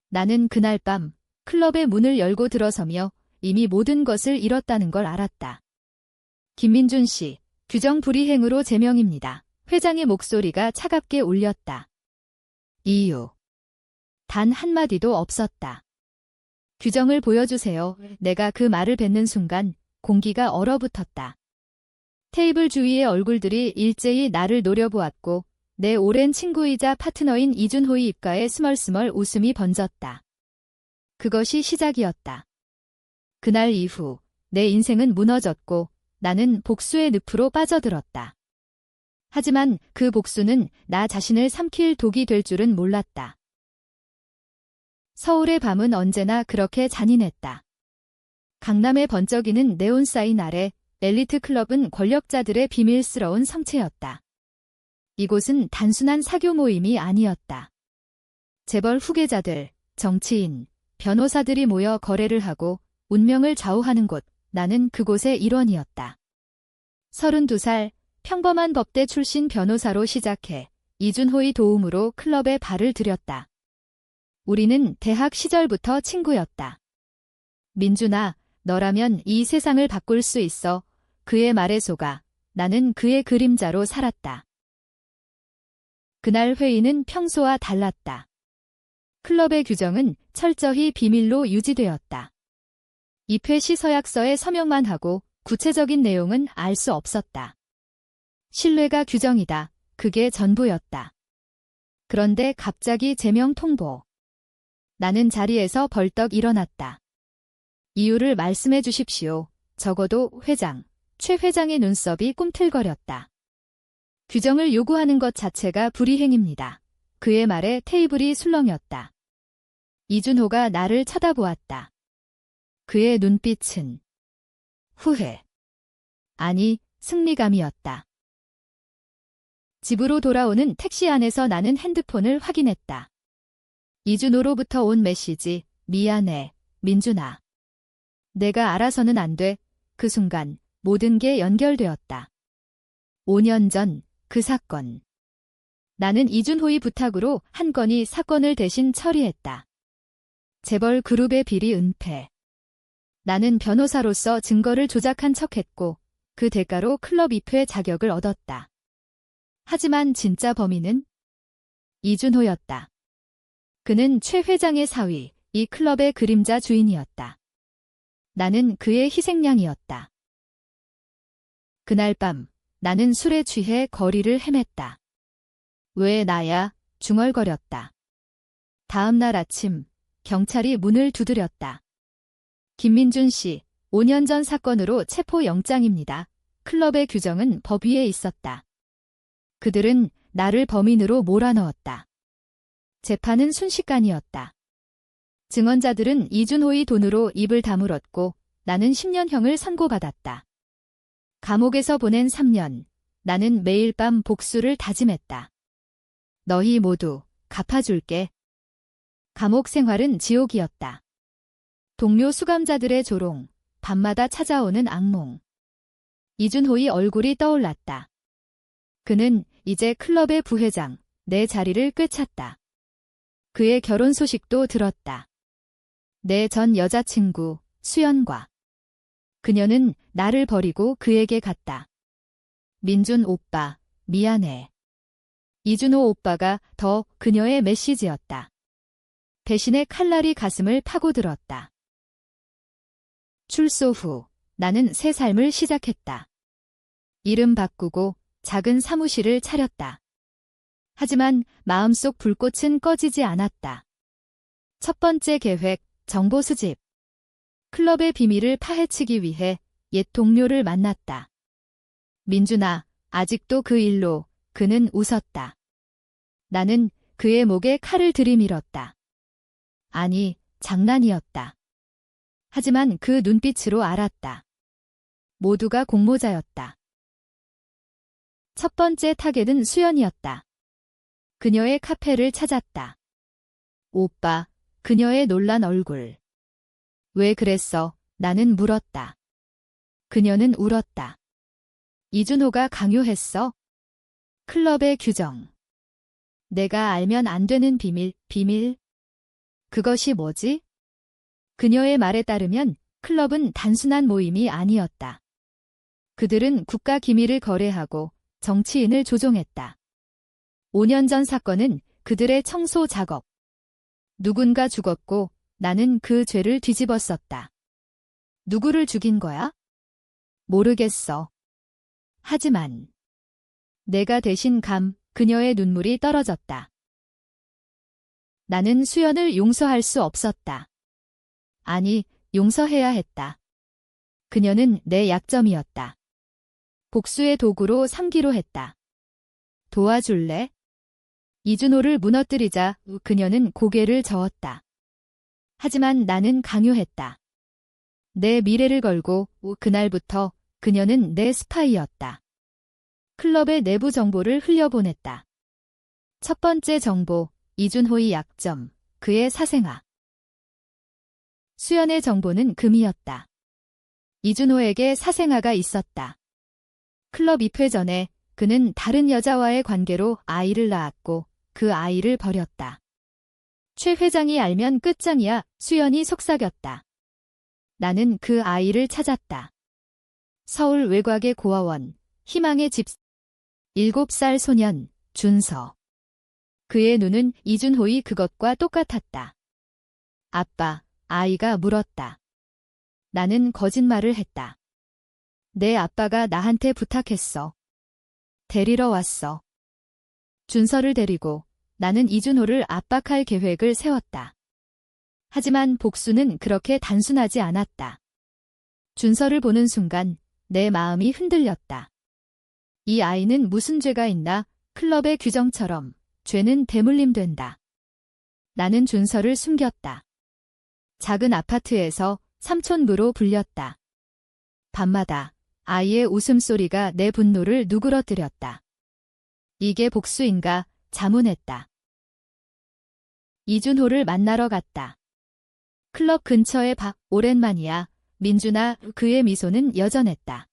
나는 그날 밤 클럽의 문을 열고 들어서며 이미 모든 것을 잃었다는 걸 알았다. 김민준 씨, 규정 불이행으로 제명입니다. 회장의 목소리가 차갑게 울렸다. 이유. 단 한마디도 없었다. 규정을 보여주세요. 내가 그 말을 뱉는 순간 공기가 얼어붙었다. 테이블 주위의 얼굴들이 일제히 나를 노려보았고 내 오랜 친구이자 파트너인 이준호의 입가에 스멀스멀 웃음이 번졌다. 그것이 시작이었다. 그날 이후 내 인생은 무너졌고 나는 복수의 늪으로 빠져들었다. 하지만 그 복수는 나 자신을 삼킬 독이 될 줄은 몰랐다. 서울의 밤은 언제나 그렇게 잔인했다. 강남의 번쩍이는 네온사인 아래 엘리트 클럽은 권력자들의 비밀스러운 성체였다. 이곳은 단순한 사교 모임이 아니었다. 재벌 후계자들, 정치인, 변호사들이 모여 거래를 하고 운명을 좌우하는 곳, 나는 그곳의 일원이었다. 32살, 평범한 법대 출신 변호사로 시작해 이준호의 도움으로 클럽에 발을 들였다. 우리는 대학 시절부터 친구였다. 민준아, 너라면 이 세상을 바꿀 수 있어. 그의 말에 속아 나는 그의 그림자로 살았다. 그날 회의는 평소와 달랐다. 클럽의 규정은 철저히 비밀로 유지되었다. 입회 시 서약서에 서명만 하고 구체적인 내용은 알 수 없었다. 신뢰가 규정이다. 그게 전부였다. 그런데 갑자기 제명 통보. 나는 자리에서 벌떡 일어났다. 이유를 말씀해 주십시오. 적어도 회장, 최 회장의 눈썹이 꿈틀거렸다. 규정을 요구하는 것 자체가 불이행입니다. 그의 말에 테이블이 술렁였다. 이준호가 나를 쳐다보았다. 그의 눈빛은 후회. 아니, 승리감이었다. 집으로 돌아오는 택시 안에서 나는 핸드폰을 확인했다. 이준호로부터 온 메시지, 미안해, 민준아. 내가 알아서는 안 돼. 그 순간 모든 게 연결되었다. 5년 전 그 사건. 나는 이준호의 부탁으로 한 건의 사건을 대신 처리했다. 재벌 그룹의 비리 은폐. 나는 변호사로서 증거를 조작한 척했고 그 대가로 클럽 입회 자격을 얻었다. 하지만 진짜 범인은 이준호였다. 그는 최 회장의 사위, 이 클럽의 그림자 주인이었다. 나는 그의 희생양이었다. 그날 밤 나는 술에 취해 거리를 헤맸다. 왜 나야? 중얼거렸다. 다음 날 아침 경찰이 문을 두드렸다. 김민준 씨, 5년 전 사건으로 체포영장입니다. 클럽의 규정은 법 위에 있었다. 그들은 나를 범인으로 몰아넣었다. 재판은 순식간이었다. 증언자들은 이준호의 돈으로 입을 다물었고 나는 10년형을 선고받았다. 감옥에서 보낸 3년, 나는 매일 밤 복수를 다짐했다. 너희 모두 갚아줄게. 감옥 생활은 지옥이었다. 동료 수감자들의 조롱, 밤마다 찾아오는 악몽. 이준호의 얼굴이 떠올랐다. 그는 이제 클럽의 부회장, 내 자리를 꿰찼다. 그의 결혼 소식도 들었다. 내 전 여자친구, 수연과. 그녀는 나를 버리고 그에게 갔다. 민준 오빠, 미안해. 이준호 오빠가 더 그녀의 메시지였다. 배신의 칼날이 가슴을 파고들었다. 출소 후 나는 새 삶을 시작했다. 이름 바꾸고 작은 사무실을 차렸다. 하지만 마음속 불꽃은 꺼지지 않았다. 첫 번째 계획, 정보 수집. 클럽의 비밀을 파헤치기 위해 옛 동료를 만났다. 민준아, 아직도 그 일로. 그는 웃었다. 나는 그의 목에 칼을 들이밀었다. 아니, 장난이었다. 하지만 그 눈빛으로 알았다. 모두가 공모자였다. 첫 번째 타겟은 수연이었다. 그녀의 카페를 찾았다. 오빠, 그녀의 놀란 얼굴. 왜 그랬어? 나는 물었다. 그녀는 울었다. 이준호가 강요했어? 클럽의 규정. 내가 알면 안 되는 비밀. 그것이 뭐지? 그녀의 말에 따르면 클럽은 단순한 모임이 아니었다. 그들은 국가 기밀을 거래하고 정치인을 조종했다. 5년 전 사건은 그들의 청소 작업. 누군가 죽었고 나는 그 죄를 뒤집었었다. 누구를 죽인 거야? 모르겠어. 하지만 내가 대신 그녀의 눈물이 떨어졌다. 나는 수연을 용서할 수 없었다. 아니, 용서해야 했다. 그녀는 내 약점이었다. 복수의 도구로 삼기로 했다. 도와줄래? 이준호를 무너뜨리자 그녀는 고개를 저었다. 하지만 나는 강요했다. 내 미래를 걸고 그날부터 그녀는 내 스파이였다. 클럽의 내부 정보를 흘려보냈다. 첫 번째 정보, 이준호의 약점, 그의 사생아. 수연의 정보는 금이었다. 이준호에게 사생아가 있었다. 클럽 입회 전에 그는 다른 여자와의 관계로 아이를 낳았고 그 아이를 버렸다. 최 회장이 알면 끝장이야. 수연이 속삭였다. 나는 그 아이를 찾았다. 서울 외곽의 고아원, 희망의 집. 7살 소년, 준서. 그의 눈은 이준호의 그것과 똑같았다. 아빠, 아이가 물었다. 나는 거짓말을 했다. 내 아빠가 나한테 부탁했어. 데리러 왔어. 준서를 데리고 나는 이준호를 압박할 계획을 세웠다. 하지만 복수는 그렇게 단순하지 않았다. 준서를 보는 순간 내 마음이 흔들렸다. 이 아이는 무슨 죄가 있나? 클럽의 규정처럼 죄는 대물림된다. 나는 준서를 숨겼다. 작은 아파트에서 삼촌부로 불렸다. 밤마다 아이의 웃음소리가 내 분노를 누그러뜨렸다. 이게 복수인가? 자문했다. 이준호를 만나러 갔다. 클럽 근처의 오랜만이야. 민준아, 그의 미소는 여전했다.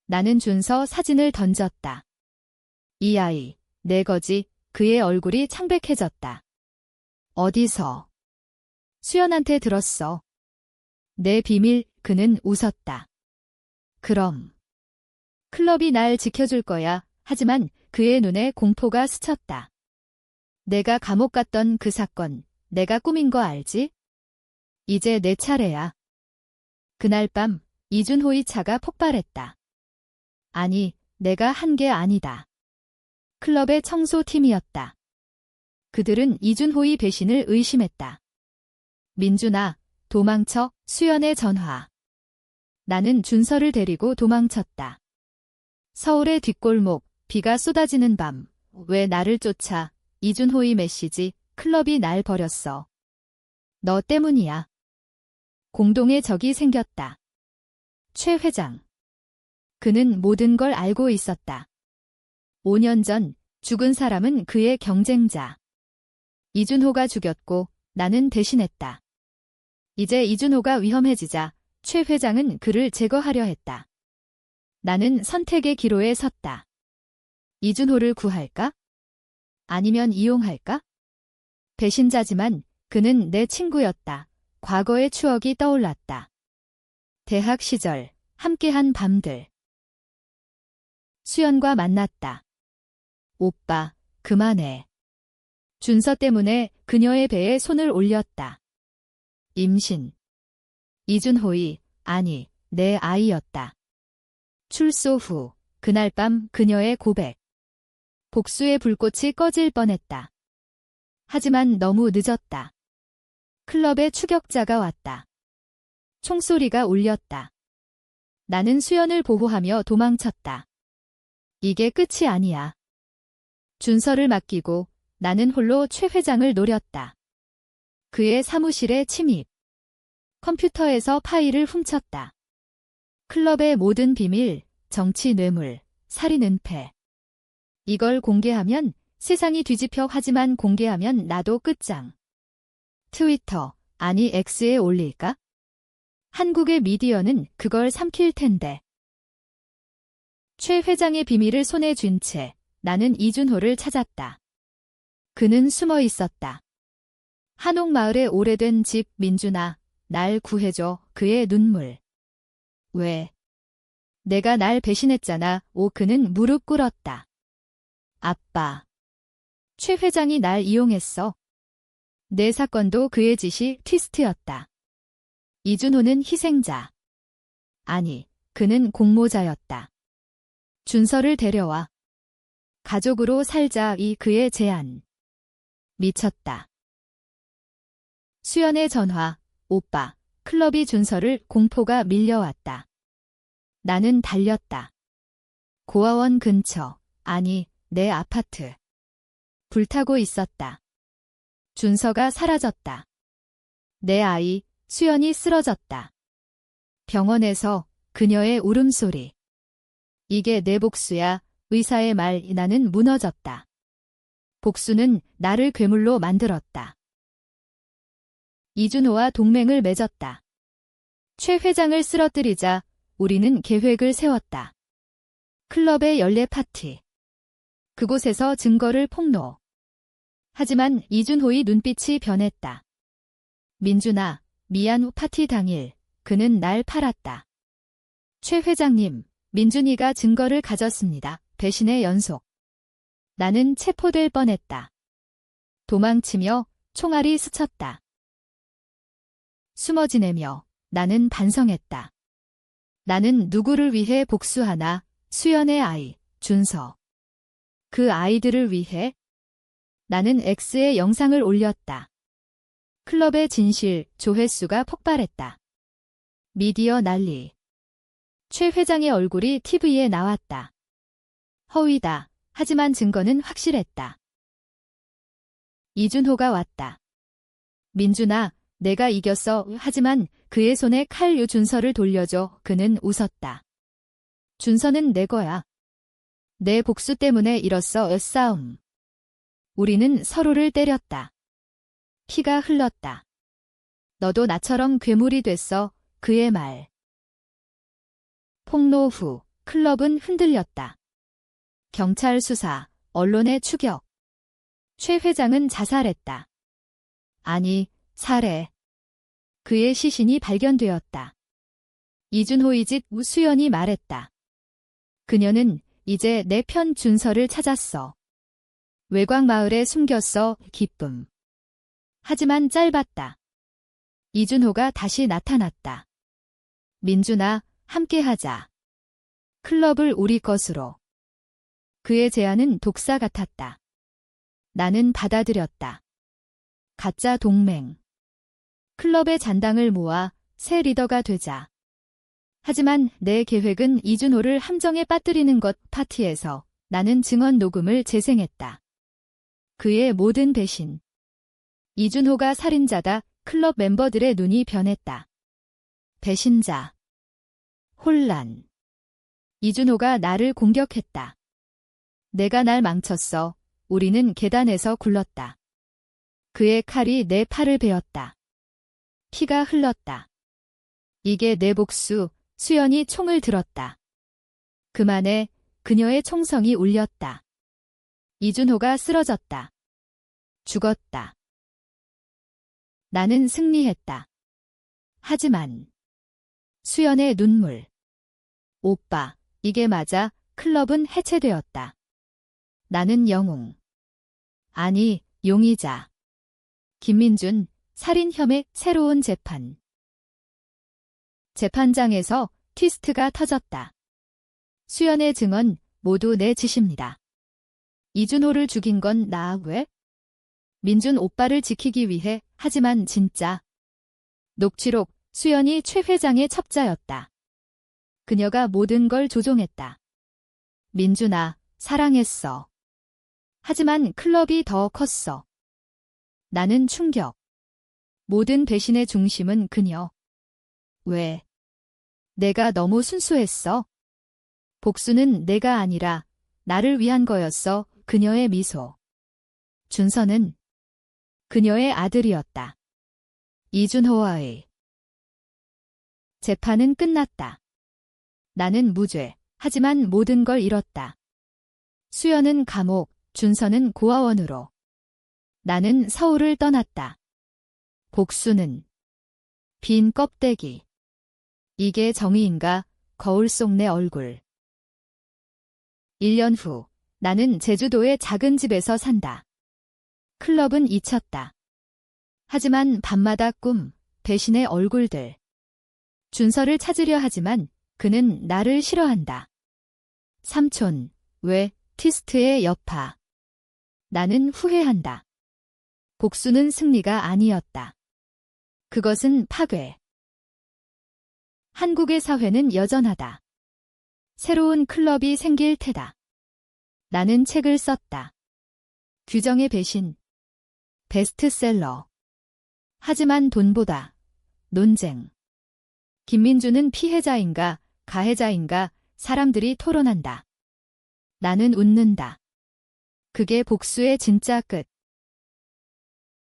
나는 준서 사진을 던졌다. 이 아이, 내 거지. 그의 얼굴이 창백해졌다. 어디서? 수연한테 들었어. 내 비밀. 그는 웃었다. 그럼 클럽이 날 지켜줄 거야. 하지만 그의 눈에 공포가 스쳤다. 내가 감옥 갔던 그 사건, 내가 꾸민 거 알지? 이제 내 차례야. 그날 밤 이준호의 차가 폭발했다. 아니, 내가 한 게 아니다. 클럽의 청소팀이었다. 그들은 이준호의 배신을 의심했다. 민준아, 도망쳐. 수연의 전화. 나는 준서를 데리고 도망쳤다. 서울의 뒷골목, 비가 쏟아지는 밤. 왜 나를 쫓아? 이준호의 메시지. 클럽이 날 버렸어. 너 때문이야. 공동의 적이 생겼다. 최 회장. 그는 모든 걸 알고 있었다. 5년 전 죽은 사람은 그의 경쟁자. 이준호가 죽였고 나는 대신했다. 이제 이준호가 위험해지자 최 회장은 그를 제거하려 했다. 나는 선택의 기로에 섰다. 이준호를 구할까? 아니면 이용할까? 배신자지만 그는 내 친구였다. 과거의 추억이 떠올랐다. 대학 시절 함께한 밤들. 수연과 만났다. 오빠, 그만해. 준서 때문에 그녀의 배에 손을 올렸다. 임신. 이준호의, 아니, 내 아이였다. 출소 후, 그날 밤 그녀의 고백. 복수의 불꽃이 꺼질 뻔했다. 하지만 너무 늦었다. 클럽에 추격자가 왔다. 총소리가 울렸다. 나는 수연을 보호하며 도망쳤다. 이게 끝이 아니야. 준서를 맡기고 나는 홀로 최 회장을 노렸다. 그의 사무실에 침입. 컴퓨터에서 파일을 훔쳤다. 클럽의 모든 비밀, 정치 뇌물, 살인 은폐. 이걸 공개하면 세상이 뒤집혀. 하지만 공개하면 나도 끝장. 트위터, 아니 X에 올릴까? 한국의 미디어는 그걸 삼킬 텐데. 최 회장의 비밀을 손에 쥔 채 나는 이준호를 찾았다. 그는 숨어 있었다. 한옥마을의 오래된 집. 민준아, 날 구해줘. 그의 눈물. 왜? 내가 날 배신했잖아. 그는 무릎 꿇었다. 아빠. 최 회장이 날 이용했어. 내 사건도 그의 짓이 트위스트였다. 이준호는 희생자. 아니, 그는 공모자였다. 준서를 데려와. 가족으로 살자. 그의 제안. 미쳤다. 수연의 전화. 오빠, 클럽이 준서를. 공포가 밀려왔다. 나는 달렸다. 고아원 근처. 아니, 내 아파트. 불타고 있었다. 준서가 사라졌다. 내 아이, 수연이 쓰러졌다. 병원에서 그녀의 울음소리. 이게 내 복수야. 의사의 말. 나는 무너졌다. 복수는 나를 괴물로 만들었다. 이준호와 동맹을 맺었다. 최 회장을 쓰러뜨리자 우리는 계획을 세웠다. 클럽의 연례 파티. 그곳에서 증거를 폭로. 하지만 이준호의 눈빛이 변했다. 민준아, 미안. 후 파티 당일 그는 날 팔았다. 최 회장님, 민준이가 증거를 가졌습니다. 배신의 연속. 나는 체포될 뻔했다. 도망치며 총알이 스쳤다. 숨어 지내며 나는 반성했다. 나는 누구를 위해 복수하나? 수연의 아이, 준서. 그 아이들을 위해? 나는 X에 영상을 올렸다. 클럽의 진실, 조회수가 폭발했다. 미디어 난리. 최 회장의 얼굴이 TV에 나왔다. 허위다. 하지만 증거는 확실했다. 이준호가 왔다. 민준아, 내가 이겼어. 하지만 그의 손에 칼. 준서를 돌려줘. 그는 웃었다. 준서는 내 거야. 내 복수 때문에 일었어. 싸움. 우리는 서로를 때렸다. 피가 흘렀다. 너도 나처럼 괴물이 됐어. 그의 말. 폭로 후 클럽은 흔들렸다. 경찰 수사, 언론의 추격. 최 회장은 자살했다. 아니, 살해. 그의 시신이 발견되었다. 이준호의 짓. 수연이 말했다. 그녀는 이제 내 편. 준서를 찾았어. 외곽마을에 숨겼어. 기쁨. 하지만 짧았다. 이준호가 다시 나타났다. 민준아, 함께하자. 클럽을 우리 것으로. 그의 제안은 독사 같았다. 나는 받아들였다. 가짜 동맹. 클럽의 잔당을 모아 새 리더가 되자. 하지만 내 계획은 이준호를 함정에 빠뜨리는 것. 파티에서 나는 증언 녹음을 재생했다. 그의 모든 배신. 이준호가 살인자다. 클럽 멤버들의 눈이 변했다. 배신자. 혼란. 이준호가 나를 공격했다. 내가 날 망쳤어. 우리는 계단에서 굴렀다. 그의 칼이 내 팔을 베었다. 피가 흘렀다. 이게 내 복수. 수연이 총을 들었다. 그만해. 그녀의 총성이 울렸다. 이준호가 쓰러졌다. 죽었다. 나는 승리했다. 하지만 수연의 눈물. 오빠, 이게 맞아. 클럽은 해체되었다. 나는 영웅. 아니, 용의자. 김민준, 살인 혐의. 새로운 재판. 재판장에서 트위스트가 터졌다. 수연의 증언 모두 내 짓입니다. 이준호를 죽인 건 나. 왜? 민준 오빠를 지키기 위해. 하지만 진짜. 녹취록. 수연이 최 회장의 첩자였다. 그녀가 모든 걸 조종했다. 민준아, 사랑했어. 하지만 클럽이 더 컸어. 나는 충격. 모든 배신의 중심은 그녀. 왜? 내가 너무 순수했어. 복수는 내가 아니라 나를 위한 거였어. 그녀의 미소. 준서는 그녀의 아들이었다. 이준호와의 재판은 끝났다. 나는 무죄. 하지만 모든 걸 잃었다. 수연은 감옥, 준서는 고아원으로. 나는 서울을 떠났다. 복수는 빈 껍데기. 이게 정의인가? 거울 속 내 얼굴. 1년 후, 나는 제주도의 작은 집에서 산다. 클럽은 잊혔다. 하지만 밤마다 꿈, 배신의 얼굴들. 준서를 찾으려 하지만 그는 나를 싫어한다. 삼촌, 왜, 티스트의 여파. 나는 후회한다. 복수는 승리가 아니었다. 그것은 파괴. 한국의 사회는 여전하다. 새로운 클럽이 생길 테다. 나는 책을 썼다. 규정의 배신. 베스트셀러. 하지만 돈보다 논쟁. 김민주는 피해자인가, 가해자인가, 사람들이 토론한다. 나는 웃는다. 그게 복수의 진짜 끝.